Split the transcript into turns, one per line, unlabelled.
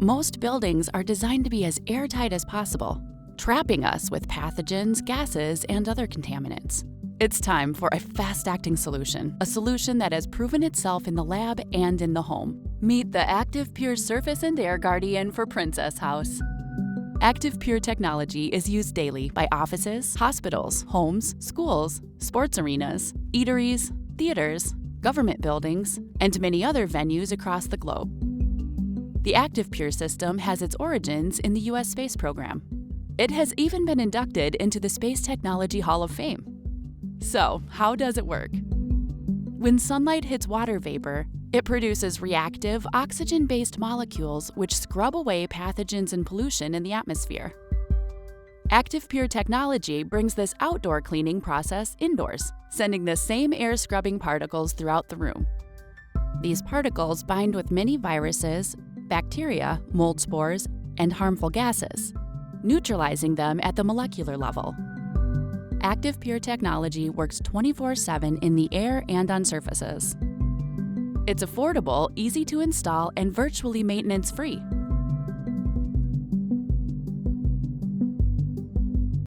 most buildings are designed to be as airtight as possible, trapping us with pathogens, gases, and other contaminants. It's time for a fast-acting solution, a solution that has proven itself in the lab and in the home. Meet the ActivePure Surface and Air Guardian for Princess House. ActivePure technology is used daily by offices, hospitals, homes, schools, sports arenas, eateries, theaters, government buildings, and many other venues across the globe. The ActivePure system has its origins in the U.S. space program. It has even been inducted into the Space Technology Hall of Fame. So, how does it work? When sunlight hits water vapor, it produces reactive, oxygen-based molecules which scrub away pathogens and pollution in the atmosphere. ActivePure technology brings this outdoor cleaning process indoors, sending the same air scrubbing particles throughout the room. These particles bind with many viruses, bacteria, mold spores, and harmful gases, neutralizing them at the molecular level. ActivePure technology works 24/7 in the air and on surfaces. It's affordable, easy to install, and virtually maintenance-free.